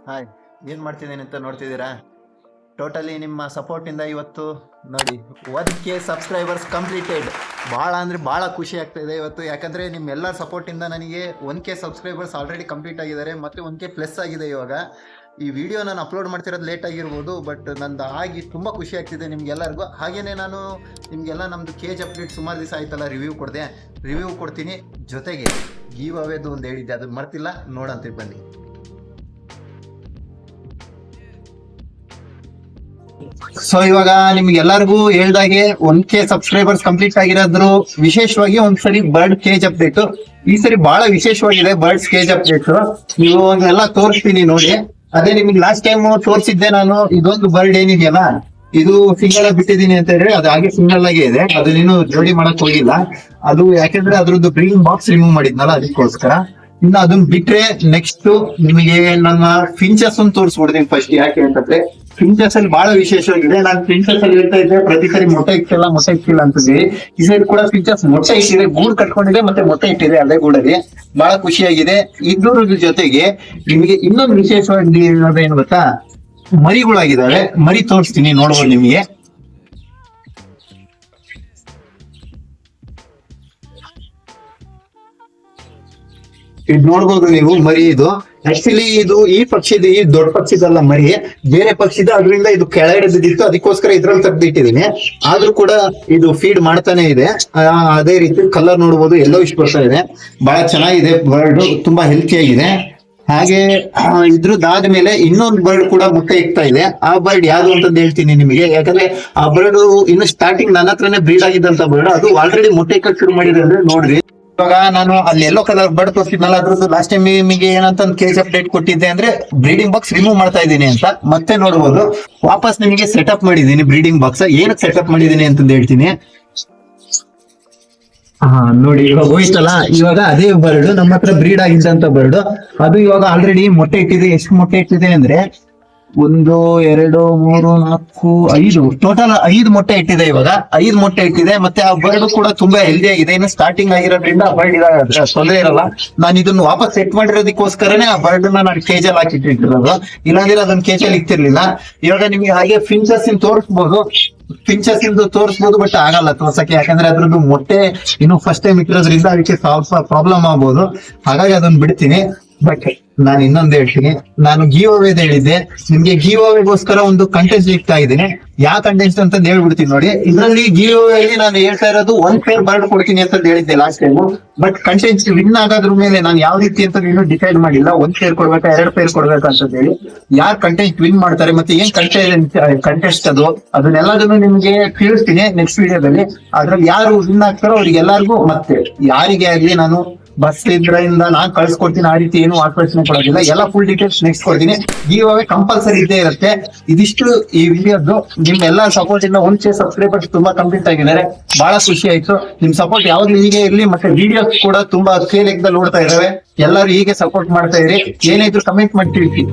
Hi, ಏನು ಮಾಡ್ತಿದ್ದೀನಿ ಅಂತ ನೋಡ್ತಿದ್ದೀರಾ? ಟೋಟಲಿ ನಿಮ್ಮ ಸಪೋರ್ಟಿಂದ ಇವತ್ತು ನೋಡಿ 1K ಸಬ್ಸ್ಕ್ರೈಬರ್ಸ್ ಕಂಪ್ಲೀಟೆಡ್. ಭಾಳ ಅಂದರೆ ಭಾಳ ಖುಷಿ ಆಗ್ತಾಯಿದೆ ಇವತ್ತು. ಯಾಕಂದರೆ ನಿಮ್ಮೆಲ್ಲರ ಸಪೋರ್ಟಿಂದ ನನಗೆ 1K ಸಬ್ಸ್ಕ್ರೈಬರ್ಸ್ ಆಲ್ರೆಡಿ ಕಂಪ್ಲೀಟ್ ಆಗಿದ್ದಾರೆ ಮತ್ತು 1K ಪ್ಲಸ್ ಆಗಿದೆ. ಇವಾಗ ಈ ವಿಡಿಯೋ ನಾನು ಅಪ್ಲೋಡ್ ಮಾಡ್ತಿರೋದು ಲೇಟ್ ಆಗಿರ್ಬೋದು, ಬಟ್ ನಂದು ಆಗಿ ತುಂಬ ಖುಷಿ ಆಗ್ತಿದೆ ನಿಮಗೆಲ್ಲರಿಗೂ. ಹಾಗೆಯೇ ನಾನು ನಿಮಗೆಲ್ಲ ನಮ್ಮದು ಕೇಜ್ ಅಪ್ಡೇಟ್ ಸುಮಾರು ದಿವಸ ಆಯ್ತಲ್ಲ ರಿವ್ಯೂ ಕೊಡ್ತೀನಿ. ಜೊತೆಗೆ ಗೀವ್ ಅವೇದು ಒಂದು ಹೇಳಿದ್ದೆ, ಅದು ಮರ್ತಿಲ್ಲ, ನೋಡಂತೀವಿ ಬನ್ನಿ. ಸೊ ಇವಾಗ ನಿಮ್ಗೆಲ್ಲರಿಗೂ ಹೇಳ್ದಾಗೆ 1K ಸಬ್ಸ್ಕ್ರೈಬರ್ಸ್ ಕಂಪ್ಲೀಟ್ ಆಗಿರೋದ್ರು ವಿಶೇಷವಾಗಿ ಒಂದ್ಸರಿ ಬರ್ಡ್ ಕೇಜ್ ಅಪ್ಡೇಟ್. ಈ ಸರಿ ಬಹಳ ವಿಶೇಷವಾಗಿದೆ ಬರ್ಡ್ಸ್ ಕೇಜ್ ಅಪ್ಡೇಟ್. ನೀವು ಎಲ್ಲ ತೋರಿಸ್ತೀನಿ ನೋಡಿ. ಅದೇ ನಿಮ್ಗೆ ಲಾಸ್ಟ್ ಟೈಮ್ ತೋರಿಸಿದ್ದೆ ನಾನು. ಇದೊಂದು ಬರ್ಡ್ ಏನಿದೆಯಲ್ಲ, ಇದು ಸಿಂಗಲ್ ಆಗಿ ಬಿಟ್ಟಿದ್ದೀನಿ ಅಂತ ಹೇಳಿ ಅದು ಹಾಗೆ ಸಿಂಗಲ್ ಆಗಿ ಇದೆ. ಅದನ್ನೇನು ಜೋಡಿ ಮಾಡಕ್ ಹೋಗಿಲ್ಲ. ಅದು ಯಾಕೆಂದ್ರೆ ಅದ್ರದ್ದು ಬ್ರೀಡಿಂಗ್ ಬಾಕ್ಸ್ ರಿಮೂವ್ ಮಾಡಿದ್ನಲ್ಲ, ಅದಕ್ಕೋಸ್ಕರ. ಇನ್ನು ಅದನ್ನ ಬಿಟ್ರೆ ನೆಕ್ಸ್ಟ್ ನಿಮಗೆ ನನ್ನ ಫಿಂಚಸ್ ಒಂದು ತೋರಿಸ್ಬಿಡ್ತೀನಿ ಫಸ್ಟ್. ಯಾಕೆ ಅಂತಂದ್ರೆ ಫಿಂಚಸ್ ಅಲ್ಲಿ ಬಹಳ ವಿಶೇಷವಾಗಿದೆ. ನಾನು ಫಿಂಚಸ್ ಅಲ್ಲಿ ಹೇಳ್ತಾ ಇದ್ದೆ ಪ್ರತಿ ಸರಿ ಮೊಟ್ಟೆ ಇಕ್ಕಿಲ್ಲ ಅಂತಂದ್ರೆ, ಈ ಸೈಡ್ ಕೂಡ ಫಿಂಚಸ್ ಮೊಟ್ಟೆ ಇಟ್ಟಿದೆ, ಗೂಡು ಕಟ್ಕೊಂಡಿದೆ, ಮತ್ತೆ ಮೊಟ್ಟೆ ಇಟ್ಟಿದೆ ಅದೇ ಗೂಡಲ್ಲಿ. ಬಹಳ ಖುಷಿಯಾಗಿದೆ. ಇದ್ರ ಜೊತೆಗೆ ನಿಮಗೆ ಇನ್ನೊಂದು ವಿಶೇಷವಾಗಿ ಏನು ಗೊತ್ತಾ, ಮರಿಗಳಾಗಿದ್ದಾವೆ. ಮರಿ ತೋರಿಸ್ತೀನಿ ನೋಡ್ಬೋದು ನಿಮಗೆ. ಇದು ನೋಡ್ಬೋದು ನೀವು ಮರಿ. ಇದು ಆಕ್ಚುಲಿ ಈ ಪಕ್ಷಿದು, ಈ ದೊಡ್ಡ ಪಕ್ಷಿದಲ್ಲ ಮರಿ, ಬೇರೆ ಪಕ್ಷಿದ. ಅದರಿಂದ ಇದು ಕೆಳಗಡೆ ಬಿದ್ದಿತ್ತು, ಅದಕ್ಕೋಸ್ಕರ ಇದ್ರಲ್ಲಿ ತೆಗ್ದಿಟ್ಟಿದೀನಿ. ಆದ್ರೂ ಕೂಡ ಇದು ಫೀಡ್ ಮಾಡ್ತಾನೆ ಇದೆ. ಅದೇ ರೀತಿ ಕಲರ್ ನೋಡ್ಬೋದು, ಎಲ್ಲೋ ಇಷ್ಟು ಬರ್ತಾ ಇದೆ. ಬಹಳ ಚೆನ್ನಾಗಿದೆ ಬರ್ಡ್, ತುಂಬಾ ಹೆಲ್ತಿ ಆಗಿದೆ. ಹಾಗೆ ಇದ್ರದ್ದಾದ್ಮೇಲೆ ಇನ್ನೊಂದು ಬರ್ಡ್ ಕೂಡ ಮೊಟ್ಟೆ ಇಕ್ತಾ ಇದೆ. ಆ ಬರ್ಡ್ ಯಾವ್ದು ಅಂತಂದು ಹೇಳ್ತೀನಿ ನಿಮಗೆ. ಯಾಕಂದ್ರೆ ಆ ಬರ್ಡ್ ಇನ್ನು ಸ್ಟಾರ್ಟಿಂಗ್ ನನ್ನ ಹತ್ರನೇ ಬ್ರೀಡ್ ಆಗಿದ್ದಂತ ಬರ್ಡ್. ಅದು ಆಲ್ರೆಡಿ ಮೊಟ್ಟೆ ಇಕ್ಕಕ್ಕೆ ಶುರು ಮಾಡಿದೆ ಅಂದ್ರೆ ನೋಡ್ರಿ. ಇವಾಗ ನಾನು ಅಲ್ಲಿ ಎಲ್ಲೋ ಕಲರ್ ಬರ್ಡ್ ತೋರಿಸಿದ್ನಲ್ಲ, ಅದ್ರದ್ದು ಲಾಸ್ಟ್ ಟೈಮ್ ನಿಮಗೆ ಏನಂತ ಕೇಜ್ ಅಪ್ಡೇಟ್ ಕೊಟ್ಟಿದ್ದೆ ಅಂದ್ರೆ ಬ್ರೀಡಿಂಗ್ ಬಾಕ್ಸ್ ರಿಮೂವ್ ಮಾಡ್ತಾ ಇದ್ದೀನಿ ಅಂತ. ಮತ್ತೆ ನೋಡ್ಬೋದು ವಾಪಸ್ ನಿಮಗೆ ಸೆಟಪ್ ಮಾಡಿದೀನಿ ಬ್ರೀಡಿಂಗ್ ಬಾಕ್ಸ್. ಏನಕ್ಕೆ ಸೆಟಪ್ ಮಾಡಿದೀನಿ ಅಂತಂದು ಹೇಳ್ತೀನಿ. ನೋಡಿ, ಇವಾಗ ಹೋಯ್ತಲ್ಲ, ಇವಾಗ ಅದೇ ಬರ್ಡ್ ನಮ್ಮ ಹತ್ರ ಬ್ರೀಡ್ ಆಗಿದ್ದಂತ ಬರ್ಡ್. ಅದು ಇವಾಗ ಆಲ್ರೆಡಿ ಮೊಟ್ಟೆ ಇಟ್ಟಿದೆ. ಎಷ್ಟು ಮೊಟ್ಟೆ ಇಟ್ಟಿದೆ ಅಂದ್ರೆ 1, 2, 3, 4, 5, ಟೋಟಲ್ 5 ಮೊಟ್ಟೆ ಇಟ್ಟಿದೆ. ಇವಾಗ 5 ಮೊಟ್ಟೆ ಇಟ್ಟಿದೆ. ಮತ್ತೆ ಆ ಬರ್ಡ್ ಕೂಡ ತುಂಬಾ ಹೆಲ್ದಿ ಆಗಿದೆ. ಇನ್ನು ಸ್ಟಾರ್ಟಿಂಗ್ ಆಗಿರೋದ್ರಿಂದ ಆ ಬರ್ಡ್ ತೊಂದರೆ ಇರಲ್ಲ. ನಾನು ಇದನ್ನ ವಾಪಸ್ ಸೆಟ್ ಮಾಡಿರೋದಕ್ಕೋಸ್ಕರನೇ ಆ ಬರ್ಡ್ ನಾನು ಕೇಜಲ್ಲಿ ಹಾಕಿಟ್ಟಿರೋದು. ಇಲ್ಲಾಂದ್ರೆ ಅದನ್ನ ಕೇಜಲ್ಲಿ ಇಕ್ತಿರ್ಲಿಲ್ಲ. ಇವಾಗ ನಿಮ್ಗೆ ಹಾಗೆ ಫಿಂಚಸ್ ತೋರಿಸ್ಬೋದು, ಬಟ್ ಆಗಲ್ಲ ತೋರ್ಸಕ್ಕೆ. ಯಾಕಂದ್ರೆ ಅದ್ರದ್ದು ಮೊಟ್ಟೆ ಇನ್ನು ಫಸ್ಟ್ ಟೈಮ್ ಇಟ್ಟಿರೋದ್ರಿಂದ ಅದಕ್ಕೆ ಸ್ವಲ್ಪ ಪ್ರಾಬ್ಲಮ್ ಆಗ್ಬೋದು. ಹಾಗಾಗಿ ಅದನ್ನ ಬಿಡ್ತೀನಿ. ಬಟ್ ನಾನು ಇನ್ನೊಂದು ಹೇಳ್ತೀನಿ, ನಾನು ಗೀವ್ ಅವೇದ್ ಹೇಳಿದ್ದೆ ನಿಮ್ಗೆ. ಗೀವ್ ಅವೇಗೋಸ್ಕರ ಒಂದು ಕಂಟೆಸ್ಟ್ ಇಡ್ತಾ ಇದ್ದೀನಿ. ಯಾವ ಕಂಟೆಸ್ಟ್ ಅಂತ ಹೇಳ್ಬಿಡ್ತೀನಿ ನೋಡಿ. ಇದರಲ್ಲಿ ಗೀವ್ ಅವೇಲಿ ನಾನು ಹೇಳ್ತಾ ಇರೋದು 1 ಪೇರ್ ಬರ್ಡ್ ಕೊಡ್ತೀನಿ ಅಂತ ಹೇಳಿದ್ದೆ last time. But contest win ಆಗೋದ್ರ ಮೇಲೆ ನಾನು ಯಾವ ರೀತಿ ಅಂತ ಇನ್ನೂ ಡಿಸೈಡ್ ಮಾಡಿಲ್ಲ. 1 ಪೇರ್ ಕೊಡ್ಬೇಕಾ 2 ಪೇರ್ ಕೊಡ್ಬೇಕಾ ಅಂತ ಹೇಳಿ. ಯಾರು ಕಂಟೆಸ್ಟ್ ವಿನ್ ಮಾಡ್ತಾರೆ ಮತ್ತೆ ಏನ್ ಕಂಟೆಸ್ಟ್ ಅದನ್ನೆಲ್ಲದನ್ನು ನಿಮ್ಗೆ ತಿಳಿಸ್ತೀನಿ ನೆಕ್ಸ್ಟ್ ವಿಡಿಯೋದಲ್ಲಿ. ಅದ್ರಲ್ಲಿ ಯಾರು ವಿನ್ ಆಗ್ತಾರೋ ಅವ್ರಿಗೆಲ್ಲರಿಗೂ, ಮತ್ತೆ ಯಾರಿಗೆ ಆಗ್ಲಿ ನಾನು ಬಸ್ ಇದ್ರಿಂದ ನಾನು ಕಳ್ಸಿಕೊಡ್ತೀನಿ. ಆ ರೀತಿ ಏನು ಆಶ್ವಾಸನೆ ಕೊಡೋದಿಲ್ಲ. ಎಲ್ಲ ಫುಲ್ ಡೀಟೇಲ್ಸ್ ನೆಕ್ಸ್ಟ್ ಕೊಡ್ತೀನಿ. ಗೀವ್ ಅವೇ ಕಂಪಲ್ಸರಿ ಇದ್ದೇ ಇರುತ್ತೆ. ಇದಿಷ್ಟು ಈ ವಿಡಿಯೋದು. ನಿಮ್ ಎಲ್ಲಾ ಸಪೋರ್ಟ್ ಇಂದ 1K ಸಬ್ಸ್ಕ್ರೈಬರ್ಸ್ ತುಂಬಾ ಕಂಪ್ಲೀಟ್ ಆಗಿದ್ದಾರೆ. ಬಹಳ ಖುಷಿ ಆಯ್ತು. ನಿಮ್ ಸಪೋರ್ಟ್ ಯಾವ್ದು ಹೀಗೆ ಇರ್ಲಿ. ಮತ್ತೆ ವಿಡಿಯೋಸ್ ಕೂಡ ತುಂಬಾ ಲೆಕ್ಕದಲ್ಲಿ ನೋಡ್ತಾ ಇದಾವೆ. ಎಲ್ಲರೂ ಹೀಗೆ ಸಪೋರ್ಟ್ ಮಾಡ್ತಾ ಇರಿ. ಏನೇ ಇದ್ರು ಕಮೆಂಟ್ ಮಾಡಿ ತಿಳಿಸಿ.